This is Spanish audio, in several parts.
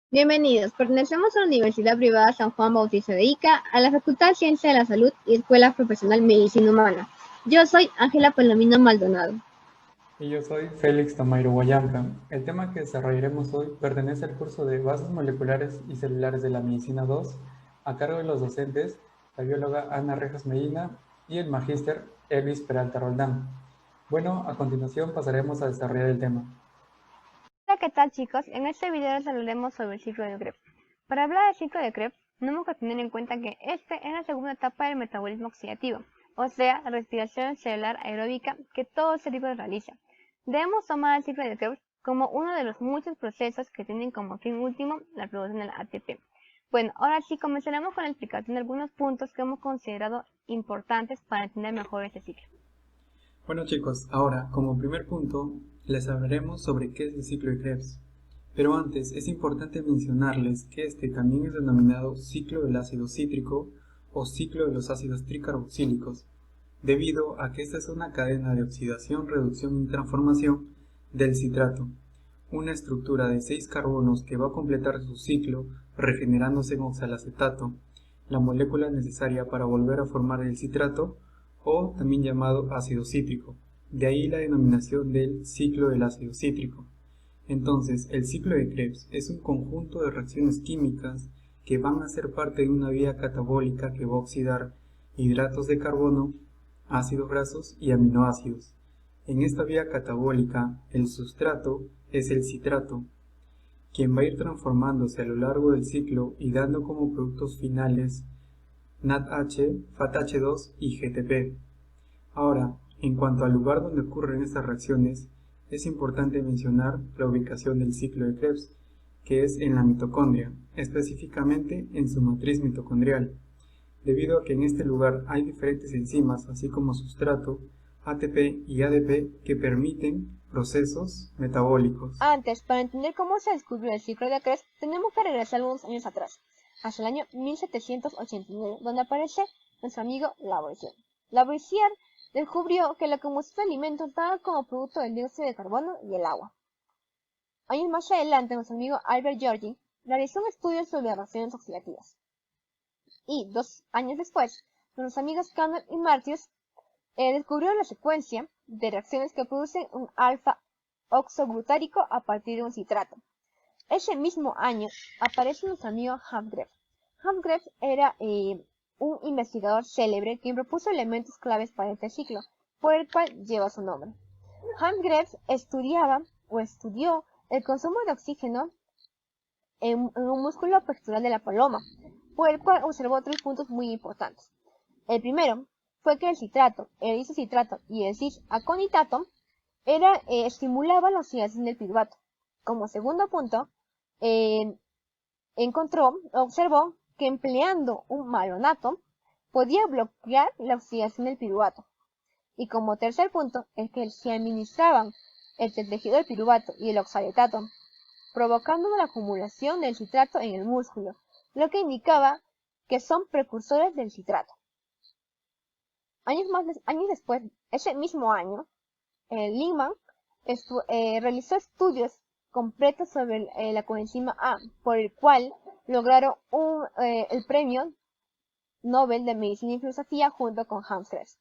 Bienvenidos, pertenecemos a la Universidad Privada San Juan Bautista de Ica, a la Facultad de Ciencia de la Salud y Escuela Profesional Medicina Humana. Yo soy Ángela Palomino Maldonado. Y yo soy Félix Tamairo Guayanca. El tema que desarrollaremos hoy pertenece al curso de Bases Moleculares y Celulares de la Medicina 2, a cargo de los docentes, la bióloga Ana Rejas Medina y el magíster Elvis Peralta Roldán. Bueno, a continuación pasaremos a desarrollar el tema. Hola, ¿qué tal, chicos? En este video les hablaremos sobre el ciclo de Krebs. Para hablar del ciclo de Krebs, tenemos que tener en cuenta que este es la segunda etapa del metabolismo oxidativo, o sea, la respiración celular aeróbica que todo ser vivo realiza. Debemos tomar el ciclo de Krebs como uno de los muchos procesos que tienen como fin último la producción del ATP. Bueno, ahora sí comenzaremos con la explicación de algunos puntos que hemos considerado importantes para entender mejor este ciclo. Bueno chicos, ahora como primer punto les hablaremos sobre qué es el ciclo de Krebs. Pero antes es importante mencionarles que este también es denominado ciclo del ácido cítrico o ciclo de los ácidos tricarboxílicos, debido a que esta es una cadena de oxidación, reducción y transformación del citrato, una estructura de 6 carbonos que va a completar su ciclo regenerándose en oxalacetato, la molécula necesaria para volver a formar el citrato, o también llamado ácido cítrico, de ahí la denominación del ciclo del ácido cítrico. Entonces, el ciclo de Krebs es un conjunto de reacciones químicas que van a ser parte de una vía catabólica que va a oxidar hidratos de carbono, ácidos grasos y aminoácidos. En esta vía catabólica, el sustrato es el citrato, quien va a ir transformándose a lo largo del ciclo y dando como productos finales NADH, FATH2 y GTP. Ahora, en cuanto al lugar donde ocurren estas reacciones, es importante mencionar la ubicación del ciclo de Krebs, que es en la mitocondria, específicamente en su matriz mitocondrial, debido a que en este lugar hay diferentes enzimas, así como sustrato, ATP y ADP, que permiten procesos metabólicos. Antes, para entender cómo se descubrió el ciclo de Krebs, tenemos que regresar algunos años atrás, hasta el año 1789, donde aparece nuestro amigo Lavoisier. Lavoisier descubrió que la combustión de alimentos daba como producto el dióxido de carbono y el agua. Años más adelante, nuestro amigo Albert Georgi realizó un estudio sobre las reacciones oxidativas. Y 2 años después, nuestros amigos Campbell y Martius descubrieron la secuencia de reacciones que producen un alfa-oxoglutárico a partir de un citrato. Ese mismo año aparece nuestro amigo Hamgreff. Hamgreff era un investigador célebre quien propuso elementos claves para este ciclo, por el cual lleva su nombre. Hamgreff estudió el consumo de oxígeno en un músculo pectoral de la paloma, por el cual observó 3 puntos muy importantes. El primero fue que el citrato, el isocitrato y el cis-aconitato estimulaban la oxidación del piruvato. Como segundo punto, observó que empleando un malonato podía bloquear la oxidación del piruvato. Y como tercer punto, es que se administraban el tejido del piruvato y el oxaletato, provocando la acumulación del citrato en el músculo, lo que indicaba que son precursores del citrato. Años después, ese mismo año, Lehmann realizó estudios completos sobre la coenzima A, por el cual lograron el premio Nobel de Medicina y Filosofía junto con Hans Krebs.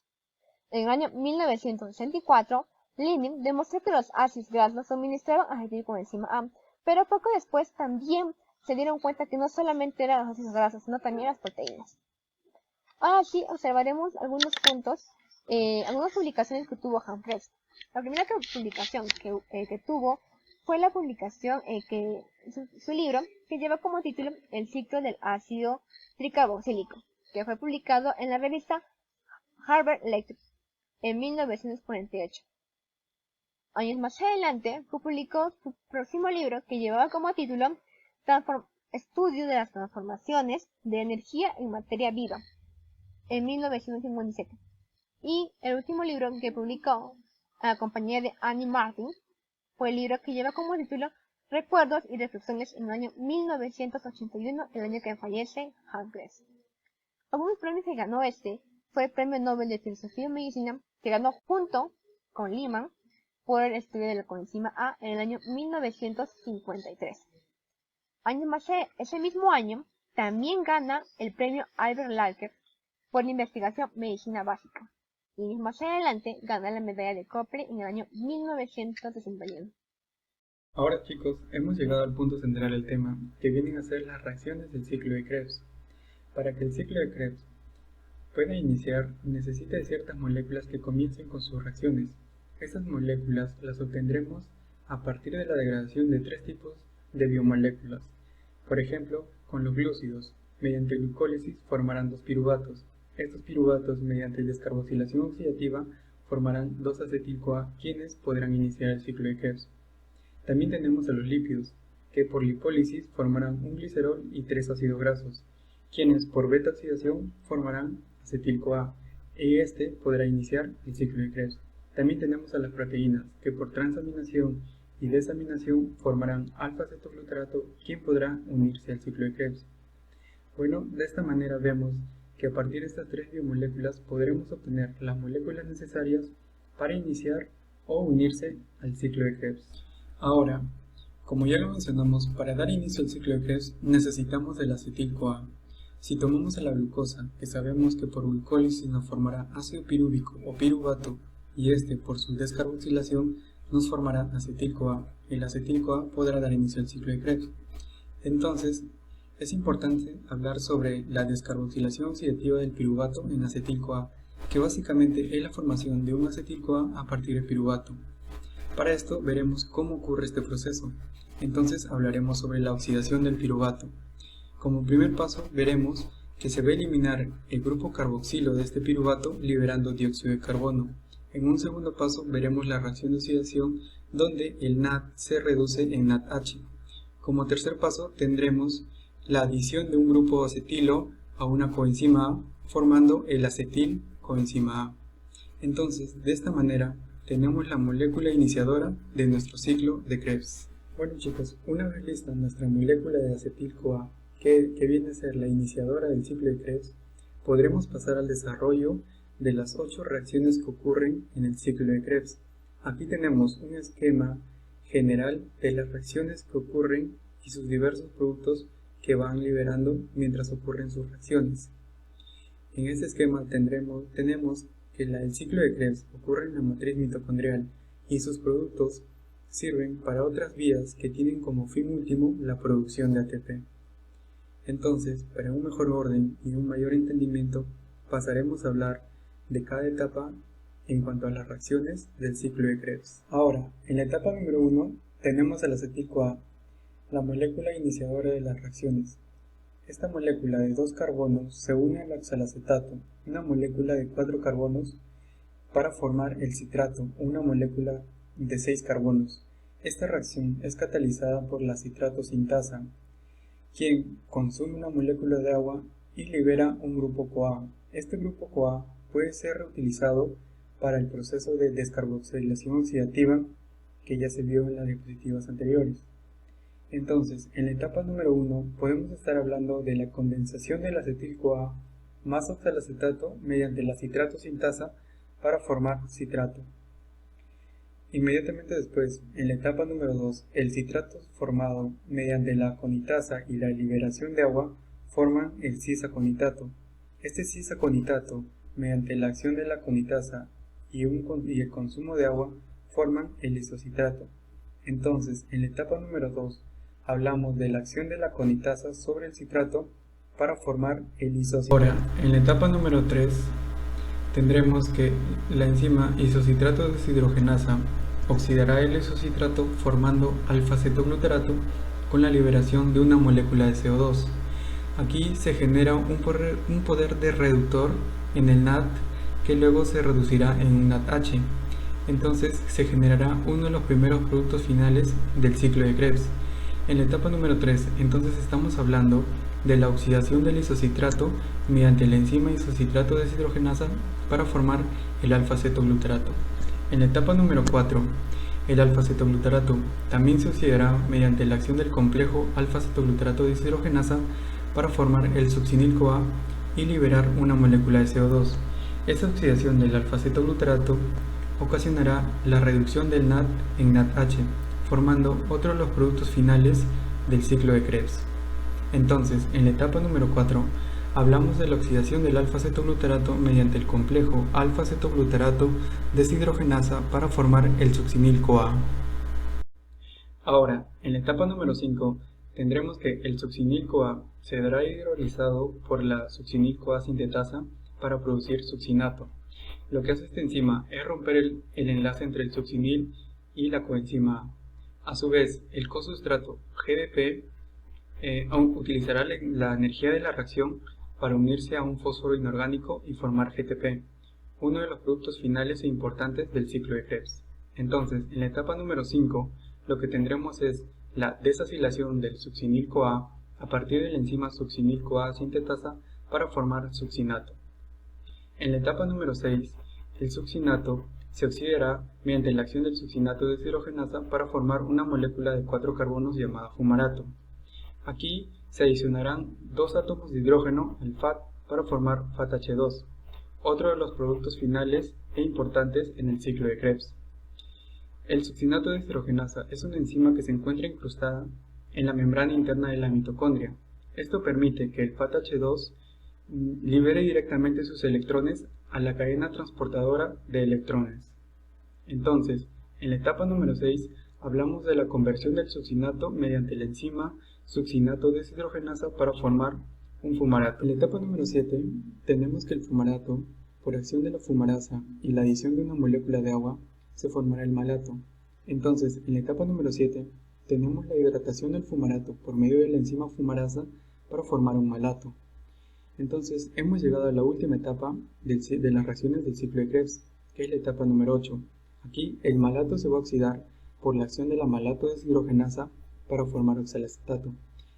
En el año 1964, Lehmann demostró que los ácidos grasos suministraban a la coenzima A, Pero poco después también se dieron cuenta que no solamente eran los ácidos grasos, sino también las proteínas. Ahora sí observaremos algunos puntos, algunas publicaciones que tuvo Humphreys. La primera publicación que tuvo fue la publicación su libro, que lleva como título El ciclo del ácido tricarboxílico, que fue publicado en la revista Harvard Lecture en 1948. Años más adelante, publicó su próximo libro, que llevaba como título Estudio de las transformaciones de energía en materia viva, en 1957. Y el último libro que publicó a la compañía de Annie Martin fue el libro que lleva como título Recuerdos y reflexiones en el año 1981, el año que fallece Humphreys. Algunos premios que ganó fue el Premio Nobel de Filosofía y Medicina, que ganó junto con Lehmann por el estudio de la coenzima A en el año 1953. Ese mismo año también gana el Premio Albert Lasker por la investigación Medicina Básica, y más adelante gana la medalla de Copley en el año 1961. Ahora chicos, hemos llegado al punto central del tema, que vienen a ser las reacciones del ciclo de Krebs. Para que el ciclo de Krebs pueda iniciar, necesita de ciertas moléculas que comiencen con sus reacciones. Estas moléculas las obtendremos a partir de la degradación de tres tipos de biomoléculas. Por ejemplo, con los glúcidos, mediante glucólisis formarán dos piruvatos. Estos piruvatos, mediante descarboxilación oxidativa, formarán 2-acetil-CoA, quienes podrán iniciar el ciclo de Krebs. También tenemos a los lípidos, que por lipólisis formarán un glicerol y 3 ácidos grasos, quienes por beta-oxidación formarán acetil-CoA, y este podrá iniciar el ciclo de Krebs. También tenemos a las proteínas, que por transaminación y desaminación formarán alfa-cetoglutarato, quien podrá unirse al ciclo de Krebs. Bueno, de esta manera vemos que a partir de estas tres biomoléculas podremos obtener las moléculas necesarias para iniciar o unirse al ciclo de Krebs. Ahora, como ya lo mencionamos, para dar inicio al ciclo de Krebs necesitamos el acetil-CoA. Si tomamos a la glucosa, que sabemos que por glucólisis nos formará ácido pirúvico o piruvato, y este por su descarboxilación nos formará acetil-CoA. El acetil-CoA podrá dar inicio al ciclo de Krebs. Entonces, es importante hablar sobre la descarboxilación oxidativa del piruvato en acetil-CoA, que básicamente es la formación de un acetil-CoA a partir del piruvato. Para esto veremos cómo ocurre este proceso. Entonces hablaremos sobre la oxidación del piruvato. Como primer paso veremos que se va a eliminar el grupo carboxilo de este piruvato liberando dióxido de carbono. En un segundo paso veremos la reacción de oxidación donde el NAD se reduce en NADH. Como tercer paso tendremos la adición de un grupo acetilo a una coenzima A formando el acetil coenzima A. Entonces, de esta manera tenemos la molécula iniciadora de nuestro ciclo de Krebs. Bueno chicos, una vez lista nuestra molécula de acetil-CoA, que viene a ser la iniciadora del ciclo de Krebs, podremos pasar al desarrollo de las 8 reacciones que ocurren en el ciclo de Krebs. Aquí tenemos un esquema general de las reacciones que ocurren y sus diversos productos que van liberando mientras ocurren sus reacciones. En este esquema tenemos que el ciclo de Krebs ocurre en la matriz mitocondrial y sus productos sirven para otras vías que tienen como fin último la producción de ATP. Entonces, para un mejor orden y un mayor entendimiento, pasaremos a hablar de cada etapa en cuanto a las reacciones del ciclo de Krebs. Ahora, en la etapa número 1 tenemos el acetil-CoA, la molécula iniciadora de las reacciones. Esta molécula de 2 carbonos se une al oxalacetato, una molécula de 4 carbonos, para formar el citrato, una molécula de 6 carbonos. Esta reacción es catalizada por la citrato sintasa, quien consume una molécula de agua y libera un grupo CoA. Este grupo CoA puede ser reutilizado para el proceso de descarboxilación oxidativa que ya se vio en las diapositivas anteriores. Entonces, en la etapa número 1 podemos estar hablando de la condensación del acetil-CoA más oxalacetato mediante la citrato sintasa para formar citrato. Inmediatamente después, en la etapa número 2, el citrato formado mediante la aconitasa y la liberación de agua forman el cis-aconitato. Este cis-aconitato, mediante la acción de la aconitasa y el consumo de agua, forman el isocitrato. Entonces, en la etapa número 2, hablamos de la acción de la conitasa sobre el citrato para formar el isocitrato. Ahora, en la etapa número 3, tendremos que la enzima isocitrato deshidrogenasa oxidará el isocitrato formando alfa-cetoglutarato con la liberación de una molécula de CO2. Aquí se genera un poder de reductor en el NAD que luego se reducirá en un NADH. Entonces se generará uno de los primeros productos finales del ciclo de Krebs. En la etapa número 3, entonces estamos hablando de la oxidación del isocitrato mediante la enzima isocitrato deshidrogenasa para formar el alfa-cetoglutarato. En la etapa número 4, el alfa-cetoglutarato también se oxidará mediante la acción del complejo alfa-cetoglutarato deshidrogenasa para formar el succinil-CoA y liberar una molécula de CO2. Esta oxidación del alfa-cetoglutarato ocasionará la reducción del NAD en NADH, formando otro de los productos finales del ciclo de Krebs. Entonces, en la etapa número 4, hablamos de la oxidación del alfa-cetoglutarato mediante el complejo alfa-cetoglutarato deshidrogenasa para formar el succinil-CoA. Ahora, en la etapa número 5, tendremos que el succinil-CoA será hidrolizado por la succinil-CoA sintetasa para producir succinato. Lo que hace esta enzima es romper el enlace entre el succinil y la coenzima A. A su vez, el cosustrato GDP utilizará la energía de la reacción para unirse a un fósforo inorgánico y formar GTP, uno de los productos finales e importantes del ciclo de Krebs. Entonces, en la etapa número 5, lo que tendremos es la desacilación del succinil-CoA a partir de la enzima succinil-CoA sintetasa para formar succinato. En la etapa número 6, el succinato se oxidará mediante la acción del succinato deshidrogenasa para formar una molécula de 4 carbonos llamada fumarato. Aquí se adicionarán 2 átomos de hidrógeno, el FAT, para formar FATH2, otro de los productos finales e importantes en el ciclo de Krebs. El succinato deshidrogenasa es una enzima que se encuentra incrustada en la membrana interna de la mitocondria. Esto permite que el FATH2 libere directamente sus electrones a la cadena transportadora de electrones. Entonces, en la etapa número 6, hablamos de la conversión del succinato mediante la enzima succinato deshidrogenasa para formar un fumarato. En la etapa número 7, tenemos que el fumarato, por acción de la fumarasa y la adición de una molécula de agua, se formará el malato. Entonces, en la etapa número 7, tenemos la hidratación del fumarato por medio de la enzima fumarasa para formar un malato. Entonces, hemos llegado a la última etapa de las reacciones del ciclo de Krebs, que es la etapa número 8. Aquí, el malato se va a oxidar por la acción de la malato deshidrogenasa para formar oxalacetato.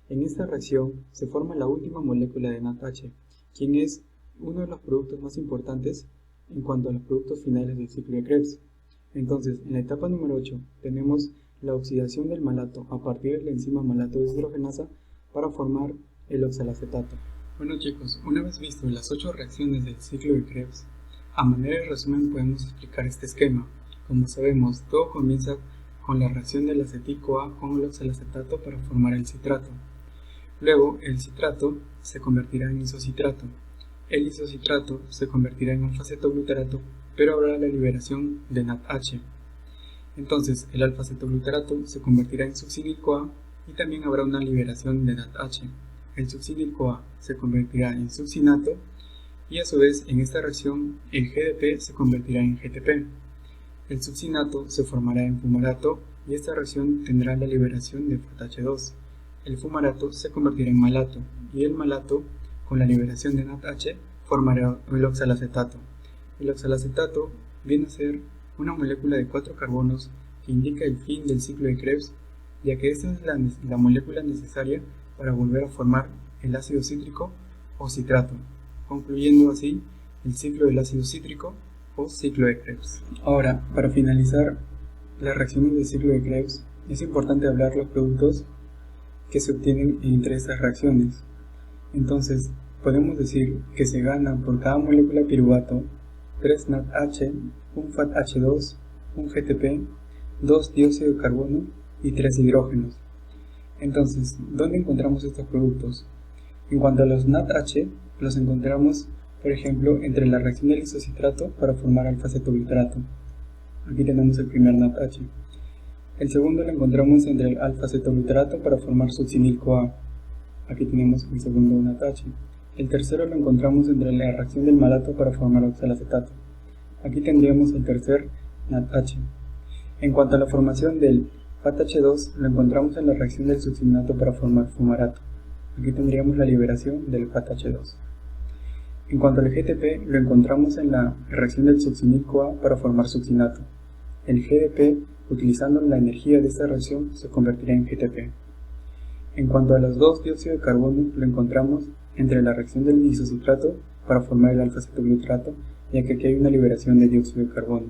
En esta reacción se forma la última molécula de NADH, quien es uno de los productos más importantes en cuanto a los productos finales del ciclo de Krebs. Entonces, en la etapa número 8 tenemos la oxidación del malato a partir de la enzima malato deshidrogenasa para formar el oxalacetato. Bueno chicos, una vez visto las 8 reacciones del ciclo de Krebs, a manera de resumen podemos explicar este esquema. Como sabemos, todo comienza con la reacción del acetil-CoA con el oxalacetato para formar el citrato. Luego, el citrato se convertirá en isocitrato. El isocitrato se convertirá en alfa-cetoglutarato, pero habrá la liberación de NADH. Entonces, el alfa-cetoglutarato se convertirá en succinil-CoA y también habrá una liberación de NADH. El succinil-CoA se convertirá en succinato y a su vez en esta reacción el GDP se convertirá en GTP. El succinato se formará en fumarato y esta reacción tendrá la liberación de FATH2. El fumarato se convertirá en malato y el malato, con la liberación de NADH, formará el oxalacetato. El oxalacetato viene a ser una molécula de 4 carbonos que indica el fin del ciclo de Krebs, ya que esta es la molécula necesaria para volver a formar el ácido cítrico o citrato, concluyendo así el ciclo del ácido cítrico o ciclo de Krebs. Ahora, para finalizar las reacciones del ciclo de Krebs, es importante hablar los productos que se obtienen entre estas reacciones. Entonces, podemos decir que se gana por cada molécula piruvato 3 NADH, un FATH2, un GTP, 2 dióxido de carbono y 3 hidrógenos. Entonces, ¿dónde encontramos estos productos? En cuanto a los NADH, los encontramos, por ejemplo, entre la reacción del isocitrato para formar alfa-cetoglutarato. Aquí tenemos el primer NADH. El segundo lo encontramos entre el alfa-cetoglutarato para formar succinil-CoA. Aquí tenemos el segundo NADH. El tercero lo encontramos entre la reacción del malato para formar oxalacetato. Aquí tendríamos el tercer NADH. En cuanto a la formación del FATH2, lo encontramos en la reacción del succinato para formar fumarato. Aquí tendríamos la liberación del FATH2. En cuanto al GTP, lo encontramos en la reacción del succinil-CoA para formar succinato. El GDP, utilizando la energía de esta reacción, se convertirá en GTP. En cuanto a los 2-dióxido de carbono, lo encontramos entre la reacción del isocitrato para formar el alfa-cetoglutarato, ya que aquí hay una liberación de dióxido de carbono.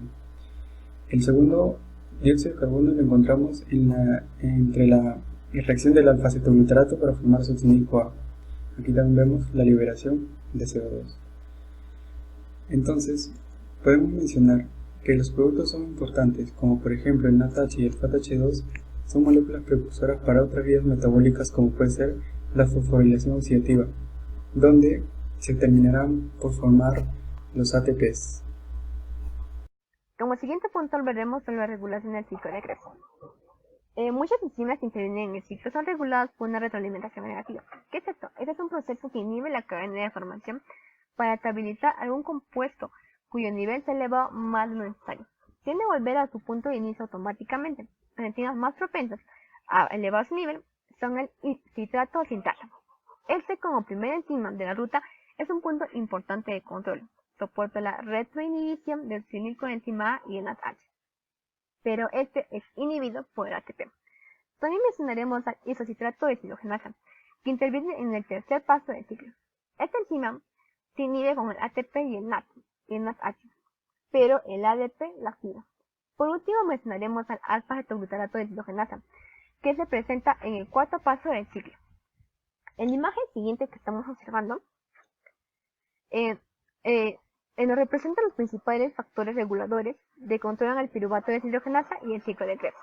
El segundo dióxido de carbono lo encontramos entre la reacción del alfa-cetoglutarato para formar succinil-CoA. Aquí también vemos la liberación de CO2. Entonces, podemos mencionar que los productos son importantes, como por ejemplo el NADH y el FATH2, son moléculas precursoras para otras vías metabólicas como puede ser la fosforilación oxidativa, donde se terminarán por formar los ATPs. Como siguiente punto veremos sobre la regulación del ciclo de Krebs. Muchas enzimas que intervienen en el ciclo son reguladas por una retroalimentación negativa. ¿Qué es esto? Este es un proceso que inhibe la cadena de formación para estabilizar algún compuesto cuyo nivel se eleva más de lo necesario. Tiende a volver a su punto de inicio automáticamente. Las enzimas más propensas a elevar su nivel son el citrato sintasa. Este, como primera enzima de la ruta, es un punto importante de control. Soporta la retroinhibición del succinilcoenzima A y el NADH. Pero este es inhibido por el ATP. También mencionaremos al isocitrato deshidrogenasa, que interviene en el tercer paso del ciclo. Esta enzima se inhibe con el ATP y el NADH, pero el ADP la activa. Por último mencionaremos al alfa-cetoglutarato deshidrogenasa, que se presenta en el cuarto paso del ciclo. En la imagen siguiente que estamos observando, nos representan los principales factores reguladores que controlan el piruvato deshidrogenasa y el ciclo de Krebs.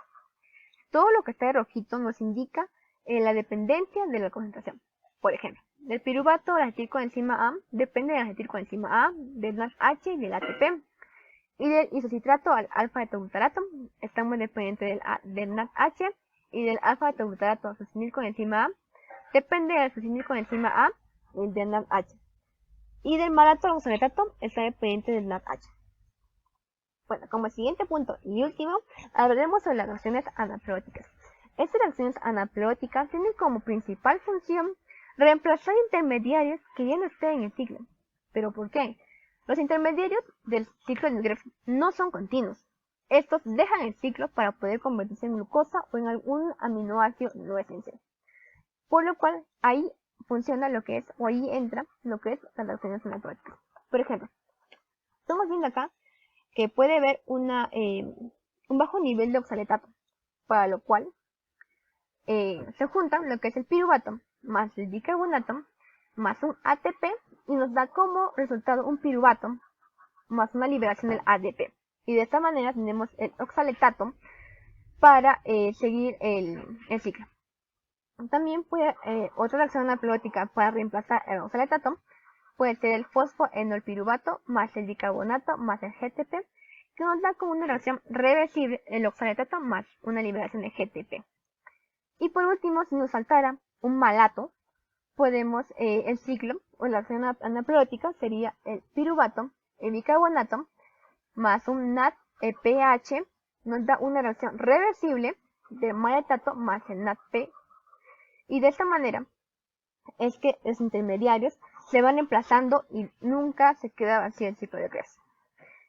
Todo lo que está de rojito nos indica la dependencia de la concentración. Por ejemplo, del piruvato de la acetilcoenzima A depende de la acetilcoenzima A, del NADH y del ATP. Y del isocitrato al alfa-cetoglutarato estamos dependientes del NADH, y del alfa-cetoglutarato al succinilcoenzima A depende del succinilcoenzima A y del NADH. Y del malato al oxaletato está dependiente del NADH. Bueno, como siguiente punto y último, hablaremos sobre las reacciones anapleóticas. Estas reacciones anapleóticas tienen como principal función reemplazar intermediarios que ya no estén en el ciclo. ¿Pero por qué? Los intermediarios del ciclo de Krebs no son continuos. Estos dejan el ciclo para poder convertirse en glucosa o en algún aminoácido no esencial. Por lo cual, ahí funciona lo que es, o ahí entra lo que es las reacciones anapleóticas. Por ejemplo, estamos viendo acá que puede haber un bajo nivel de oxaletato, para lo cual se juntan lo que es el piruvato más el bicarbonato más un ATP y nos da como resultado un piruvato más una liberación del ADP. Y de esta manera tenemos el oxaletato para seguir el ciclo. También puede otra reacción anapleótica para reemplazar el oxaletato puede ser el fosfoenolpiruvato más el bicarbonato más el GTP, que nos da como una reacción reversible el oxaletato más una liberación de GTP. Y por último, si nos faltara un malato, podemos el ciclo o la reacción anapleótica sería el piruvato, el bicarbonato más un NADPH, nos da una reacción reversible de maletato más el NADP. Y de esta manera es que los intermediarios se van emplazando y nunca se queda vacío el ciclo de Krebs.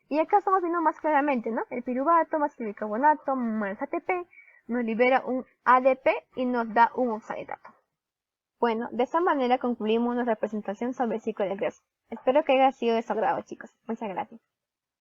Y acá estamos viendo más claramente, ¿no? El piruvato más el bicarbonato más ATP nos libera un ADP y nos da un oxaletato. Bueno, de esta manera concluimos nuestra presentación sobre el ciclo de Krebs. Espero que haya sido de su agrado, chicos. Muchas gracias.